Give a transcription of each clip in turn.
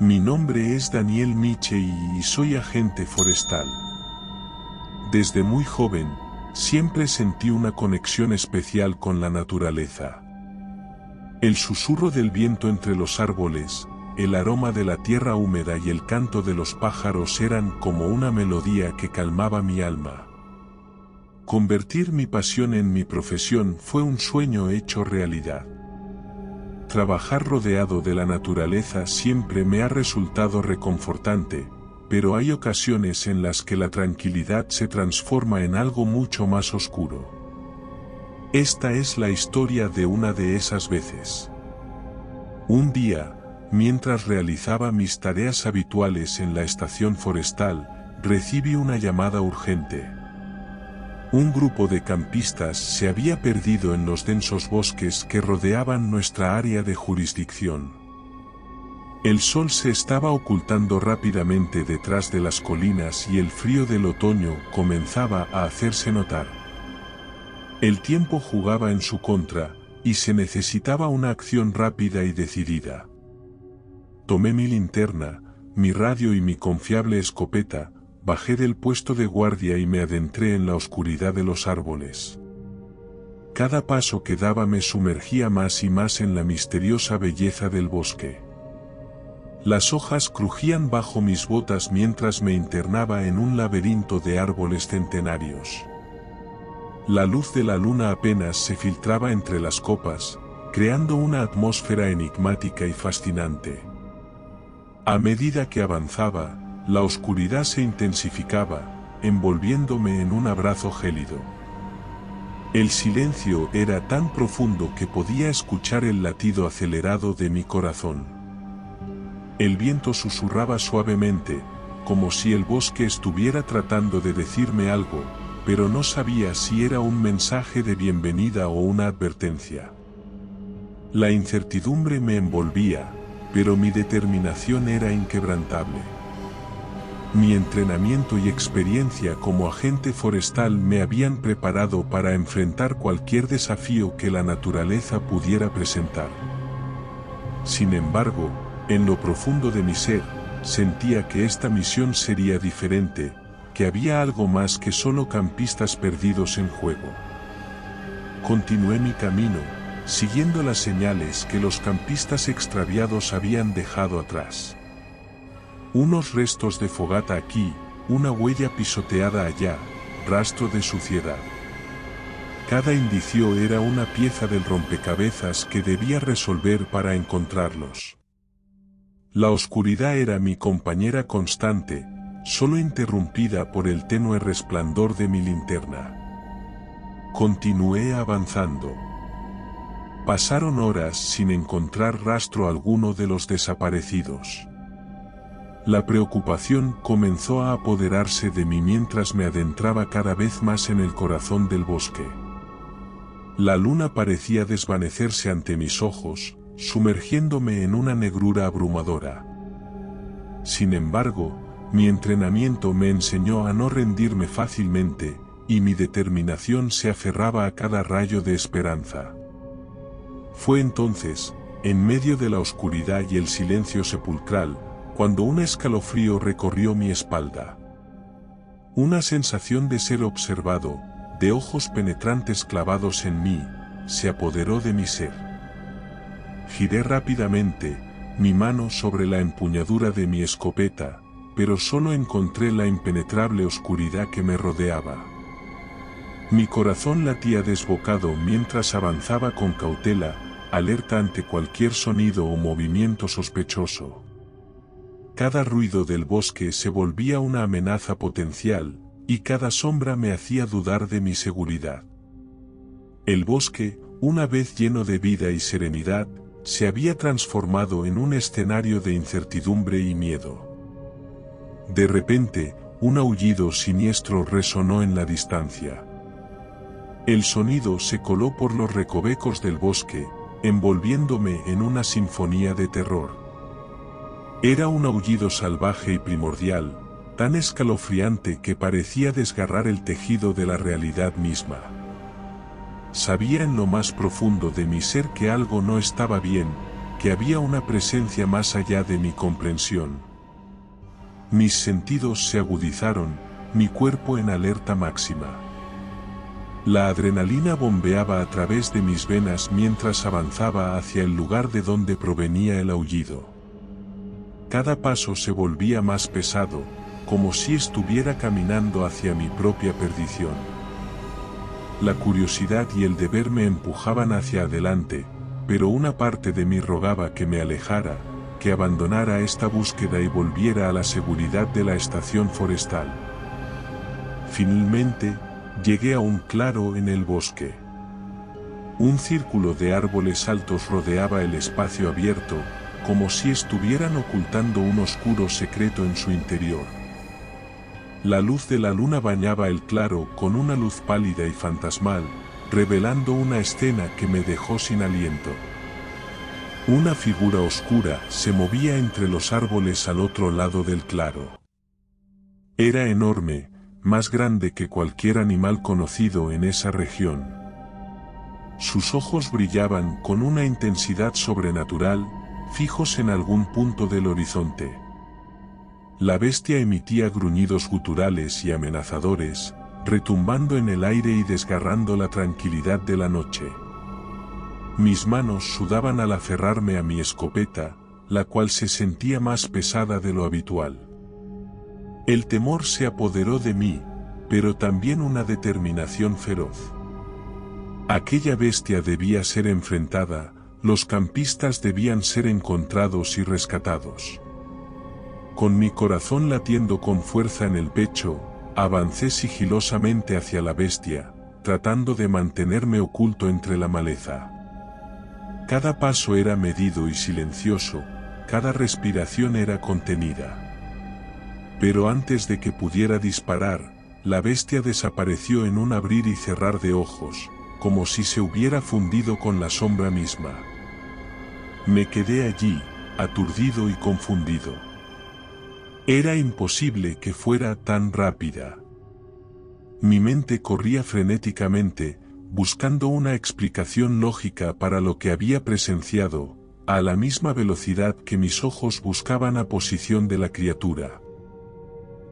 Mi nombre es Daniel Miche y soy agente forestal. Desde muy joven, siempre sentí una conexión especial con la naturaleza. El susurro del viento entre los árboles, el aroma de la tierra húmeda y el canto de los pájaros eran como una melodía que calmaba mi alma. Convertir mi pasión en mi profesión fue un sueño hecho realidad. Trabajar rodeado de la naturaleza siempre me ha resultado reconfortante, pero hay ocasiones en las que la tranquilidad se transforma en algo mucho más oscuro. Esta es la historia de una de esas veces. Un día, mientras realizaba mis tareas habituales en la estación forestal, recibí una llamada urgente. Un grupo de campistas se había perdido en los densos bosques que rodeaban nuestra área de jurisdicción. El sol se estaba ocultando rápidamente detrás de las colinas y el frío del otoño comenzaba a hacerse notar. El tiempo jugaba en su contra, y se necesitaba una acción rápida y decidida. Tomé mi linterna, mi radio y mi confiable escopeta, bajé del puesto de guardia y me adentré en la oscuridad de los árboles. Cada paso que daba me sumergía más y más en la misteriosa belleza del bosque. Las hojas crujían bajo mis botas mientras me internaba en un laberinto de árboles centenarios. La luz de la luna apenas se filtraba entre las copas, creando una atmósfera enigmática y fascinante. A medida que avanzaba, la oscuridad se intensificaba, envolviéndome en un abrazo gélido. El silencio era tan profundo que podía escuchar el latido acelerado de mi corazón. El viento susurraba suavemente, como si el bosque estuviera tratando de decirme algo, pero no sabía si era un mensaje de bienvenida o una advertencia. La incertidumbre me envolvía, pero mi determinación era inquebrantable. Mi entrenamiento y experiencia como agente forestal me habían preparado para enfrentar cualquier desafío que la naturaleza pudiera presentar. Sin embargo, en lo profundo de mi ser, sentía que esta misión sería diferente, que había algo más que solo campistas perdidos en juego. Continué mi camino, siguiendo las señales que los campistas extraviados habían dejado atrás. Unos restos de fogata aquí, una huella pisoteada allá, rastro de suciedad. Cada indicio era una pieza del rompecabezas que debía resolver para encontrarlos. La oscuridad era mi compañera constante, solo interrumpida por el tenue resplandor de mi linterna. Continué avanzando. Pasaron horas sin encontrar rastro alguno de los desaparecidos. La preocupación comenzó a apoderarse de mí mientras me adentraba cada vez más en el corazón del bosque. La luna parecía desvanecerse ante mis ojos, sumergiéndome en una negrura abrumadora. Sin embargo, mi entrenamiento me enseñó a no rendirme fácilmente, y mi determinación se aferraba a cada rayo de esperanza. Fue entonces, en medio de la oscuridad y el silencio sepulcral, cuando un escalofrío recorrió mi espalda. Una sensación de ser observado, de ojos penetrantes clavados en mí, se apoderó de mi ser. Giré rápidamente, mi mano sobre la empuñadura de mi escopeta, pero solo encontré la impenetrable oscuridad que me rodeaba. Mi corazón latía desbocado mientras avanzaba con cautela, alerta ante cualquier sonido o movimiento sospechoso. Cada ruido del bosque se volvía una amenaza potencial, y cada sombra me hacía dudar de mi seguridad. El bosque, una vez lleno de vida y serenidad, se había transformado en un escenario de incertidumbre y miedo. De repente, un aullido siniestro resonó en la distancia. El sonido se coló por los recovecos del bosque, envolviéndome en una sinfonía de terror. Era un aullido salvaje y primordial, tan escalofriante que parecía desgarrar el tejido de la realidad misma. Sabía en lo más profundo de mi ser que algo no estaba bien, que había una presencia más allá de mi comprensión. Mis sentidos se agudizaron, mi cuerpo en alerta máxima. La adrenalina bombeaba a través de mis venas mientras avanzaba hacia el lugar de donde provenía el aullido. Cada paso se volvía más pesado, como si estuviera caminando hacia mi propia perdición. La curiosidad y el deber me empujaban hacia adelante, pero una parte de mí rogaba que me alejara, que abandonara esta búsqueda y volviera a la seguridad de la estación forestal. Finalmente, llegué a un claro en el bosque. Un círculo de árboles altos rodeaba el espacio abierto, como si estuvieran ocultando un oscuro secreto en su interior. La luz de la luna bañaba el claro con una luz pálida y fantasmal, revelando una escena que me dejó sin aliento. Una figura oscura se movía entre los árboles al otro lado del claro. Era enorme, más grande que cualquier animal conocido en esa región. Sus ojos brillaban con una intensidad sobrenatural, fijos en algún punto del horizonte. La bestia emitía gruñidos guturales y amenazadores, retumbando en el aire y desgarrando la tranquilidad de la noche. Mis manos sudaban al aferrarme a mi escopeta, la cual se sentía más pesada de lo habitual. El temor se apoderó de mí, pero también una determinación feroz. Aquella bestia debía ser enfrentada, los campistas debían ser encontrados y rescatados. Con mi corazón latiendo con fuerza en el pecho, avancé sigilosamente hacia la bestia, tratando de mantenerme oculto entre la maleza. Cada paso era medido y silencioso, cada respiración era contenida. Pero antes de que pudiera disparar, la bestia desapareció en un abrir y cerrar de ojos, como si se hubiera fundido con la sombra misma. Me quedé allí, aturdido y confundido. Era imposible que fuera tan rápida. Mi mente corría frenéticamente, buscando una explicación lógica para lo que había presenciado, a la misma velocidad que mis ojos buscaban la posición de la criatura.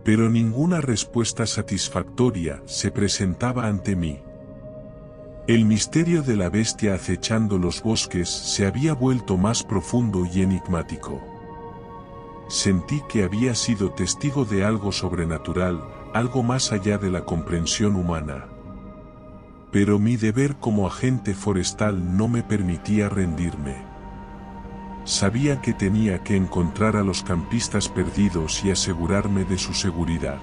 Pero ninguna respuesta satisfactoria se presentaba ante mí. El misterio de la bestia acechando los bosques se había vuelto más profundo y enigmático. Sentí que había sido testigo de algo sobrenatural, algo más allá de la comprensión humana. Pero mi deber como agente forestal no me permitía rendirme. Sabía que tenía que encontrar a los campistas perdidos y asegurarme de su seguridad.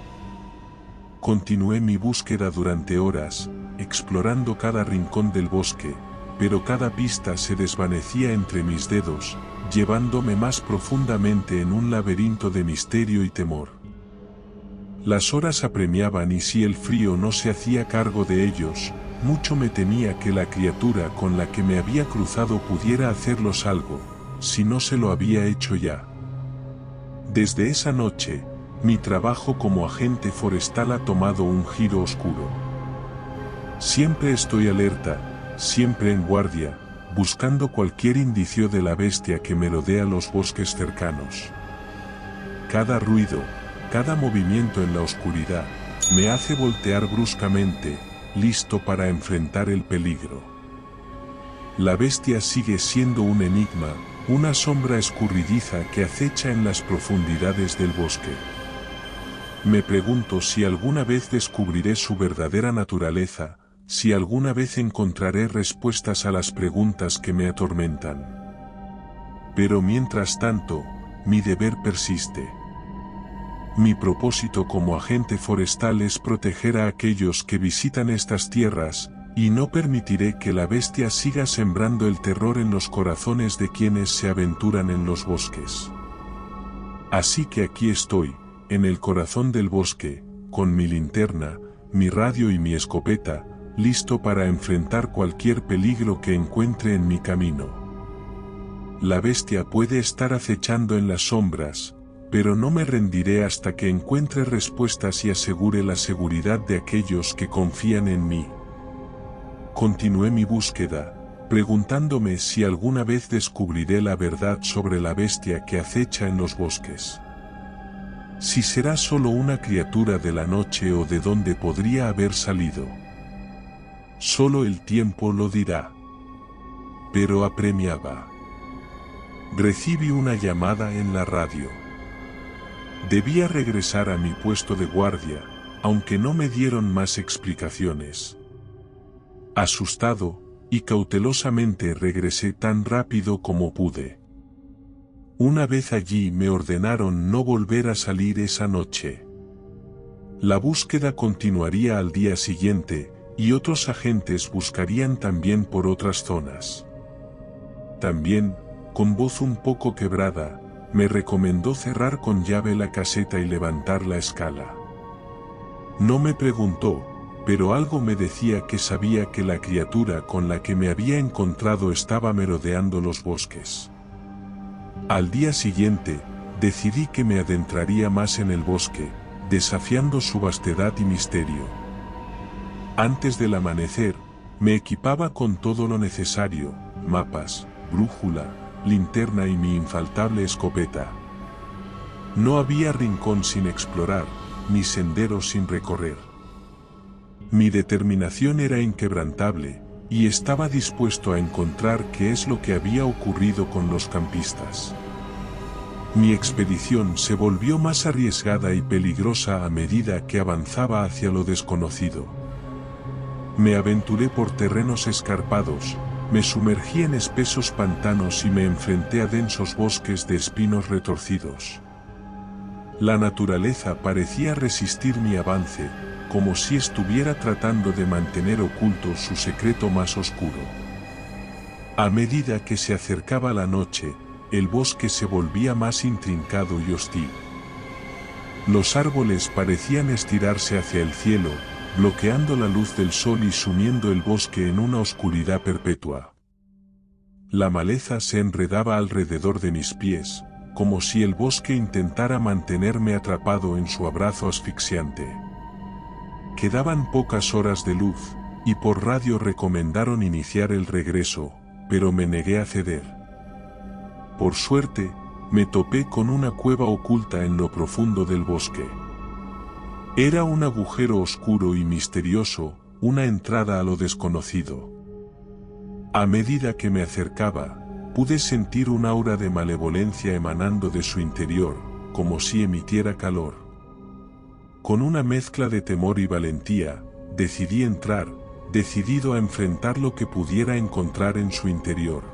Continué mi búsqueda durante horas, explorando cada rincón del bosque, pero cada pista se desvanecía entre mis dedos, llevándome más profundamente en un laberinto de misterio y temor. Las horas apremiaban y si el frío no se hacía cargo de ellos, mucho me temía que la criatura con la que me había cruzado pudiera hacerlos algo, si no se lo había hecho ya. Desde esa noche, mi trabajo como agente forestal ha tomado un giro oscuro. Siempre estoy alerta, siempre en guardia, buscando cualquier indicio de la bestia que merodea los bosques cercanos. Cada ruido, cada movimiento en la oscuridad, me hace voltear bruscamente, listo para enfrentar el peligro. La bestia sigue siendo un enigma, una sombra escurridiza que acecha en las profundidades del bosque. Me pregunto si alguna vez descubriré su verdadera naturaleza, si alguna vez encontraré respuestas a las preguntas que me atormentan. Pero mientras tanto, mi deber persiste. Mi propósito como agente forestal es proteger a aquellos que visitan estas tierras, y no permitiré que la bestia siga sembrando el terror en los corazones de quienes se aventuran en los bosques. Así que aquí estoy, en el corazón del bosque, con mi linterna, mi radio y mi escopeta, listo para enfrentar cualquier peligro que encuentre en mi camino. La bestia puede estar acechando en las sombras, pero no me rendiré hasta que encuentre respuestas y asegure la seguridad de aquellos que confían en mí. Continué mi búsqueda, preguntándome si alguna vez descubriré la verdad sobre la bestia que acecha en los bosques. Si será solo una criatura de la noche o de dónde podría haber salido. Solo el tiempo lo dirá. Pero apremiaba. Recibí una llamada en la radio. Debía regresar a mi puesto de guardia, aunque no me dieron más explicaciones. Asustado, y cautelosamente regresé tan rápido como pude. Una vez allí me ordenaron no volver a salir esa noche. La búsqueda continuaría al día siguiente, y otros agentes buscarían también por otras zonas. También, con voz un poco quebrada, me recomendó cerrar con llave la caseta y levantar la escala. No me preguntó, pero algo me decía que sabía que la criatura con la que me había encontrado estaba merodeando los bosques. Al día siguiente, decidí que me adentraría más en el bosque, desafiando su vastedad y misterio. Antes del amanecer, me equipaba con todo lo necesario: mapas, brújula, linterna y mi infaltable escopeta. No había rincón sin explorar, ni sendero sin recorrer. Mi determinación era inquebrantable, y estaba dispuesto a encontrar qué es lo que había ocurrido con los campistas. Mi expedición se volvió más arriesgada y peligrosa a medida que avanzaba hacia lo desconocido. Me aventuré por terrenos escarpados, me sumergí en espesos pantanos y me enfrenté a densos bosques de espinos retorcidos. La naturaleza parecía resistir mi avance, como si estuviera tratando de mantener oculto su secreto más oscuro. A medida que se acercaba la noche, el bosque se volvía más intrincado y hostil. Los árboles parecían estirarse hacia el cielo, bloqueando la luz del sol y sumiendo el bosque en una oscuridad perpetua. La maleza se enredaba alrededor de mis pies, como si el bosque intentara mantenerme atrapado en su abrazo asfixiante. Quedaban pocas horas de luz, y por radio recomendaron iniciar el regreso, pero me negué a ceder. Por suerte, me topé con una cueva oculta en lo profundo del bosque. Era un agujero oscuro y misterioso, una entrada a lo desconocido. A medida que me acercaba, pude sentir un aura de malevolencia emanando de su interior, como si emitiera calor. Con una mezcla de temor y valentía, decidí entrar, decidido a enfrentar lo que pudiera encontrar en su interior.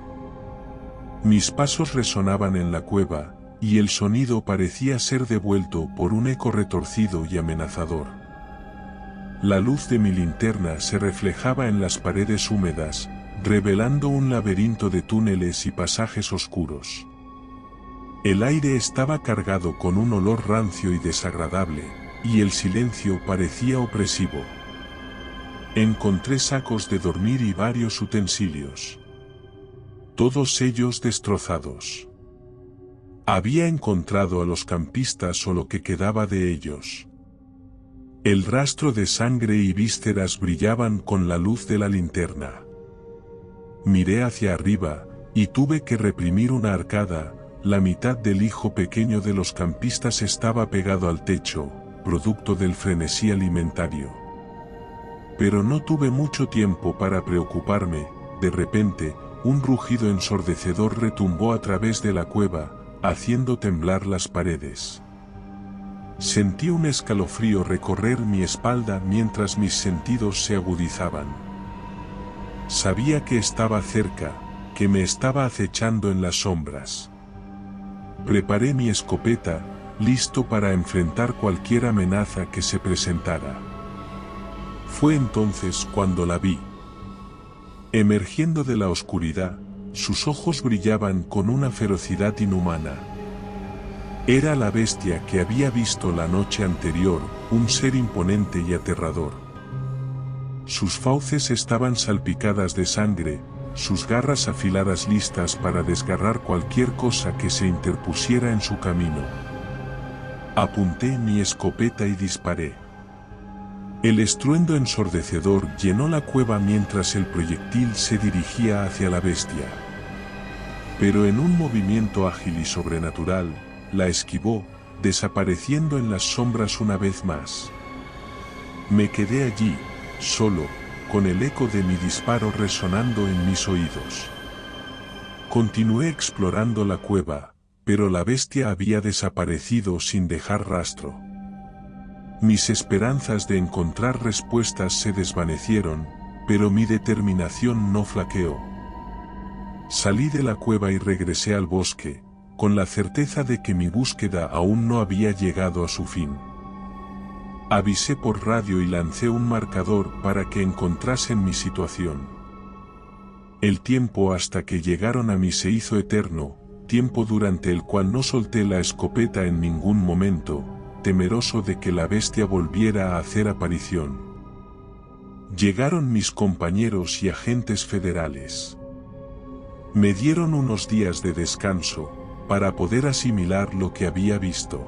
Mis pasos resonaban en la cueva, y el sonido parecía ser devuelto por un eco retorcido y amenazador. La luz de mi linterna se reflejaba en las paredes húmedas, revelando un laberinto de túneles y pasajes oscuros. El aire estaba cargado con un olor rancio y desagradable, y el silencio parecía opresivo. Encontré sacos de dormir y varios utensilios. Todos ellos destrozados. Había encontrado a los campistas o lo que quedaba de ellos. El rastro de sangre y vísceras brillaban con la luz de la linterna. Miré hacia arriba, y tuve que reprimir una arcada. La mitad del hijo pequeño de los campistas estaba pegado al techo, producto del frenesí alimentario. Pero no tuve mucho tiempo para preocuparme. De repente, un rugido ensordecedor retumbó a través de la cueva, haciendo temblar las paredes. Sentí un escalofrío recorrer mi espalda mientras mis sentidos se agudizaban. Sabía que estaba cerca, que me estaba acechando en las sombras. Preparé mi escopeta, listo para enfrentar cualquier amenaza que se presentara. Fue entonces cuando la vi. Emergiendo de la oscuridad, sus ojos brillaban con una ferocidad inhumana. Era la bestia que había visto la noche anterior, un ser imponente y aterrador. Sus fauces estaban salpicadas de sangre, sus garras afiladas listas para desgarrar cualquier cosa que se interpusiera en su camino. Apunté mi escopeta y disparé. El estruendo ensordecedor llenó la cueva mientras el proyectil se dirigía hacia la bestia. Pero en un movimiento ágil y sobrenatural, la esquivó, desapareciendo en las sombras una vez más. Me quedé allí, solo, con el eco de mi disparo resonando en mis oídos. Continué explorando la cueva, pero la bestia había desaparecido sin dejar rastro. Mis esperanzas de encontrar respuestas se desvanecieron, pero mi determinación no flaqueó. Salí de la cueva y regresé al bosque, con la certeza de que mi búsqueda aún no había llegado a su fin. Avisé por radio y lancé un marcador para que encontrasen mi situación. El tiempo hasta que llegaron a mí se hizo eterno, tiempo durante el cual no solté la escopeta en ningún momento, temeroso de que la bestia volviera a hacer aparición. Llegaron mis compañeros y agentes federales. Me dieron unos días de descanso, para poder asimilar lo que había visto.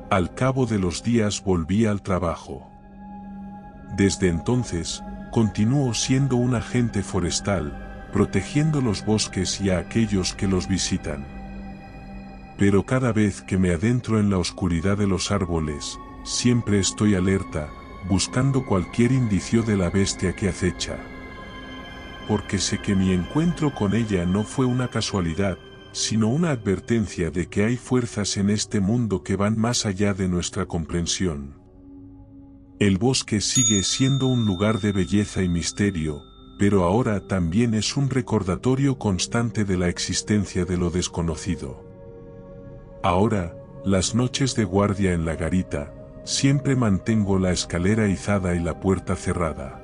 Al cabo de los días volví al trabajo. Desde entonces, continúo siendo un agente forestal, protegiendo los bosques y a aquellos que los visitan. Pero cada vez que me adentro en la oscuridad de los árboles, siempre estoy alerta, buscando cualquier indicio de la bestia que acecha. Porque sé que mi encuentro con ella no fue una casualidad, sino una advertencia de que hay fuerzas en este mundo que van más allá de nuestra comprensión. El bosque sigue siendo un lugar de belleza y misterio, pero ahora también es un recordatorio constante de la existencia de lo desconocido. Ahora, las noches de guardia en la garita, siempre mantengo la escalera izada y la puerta cerrada.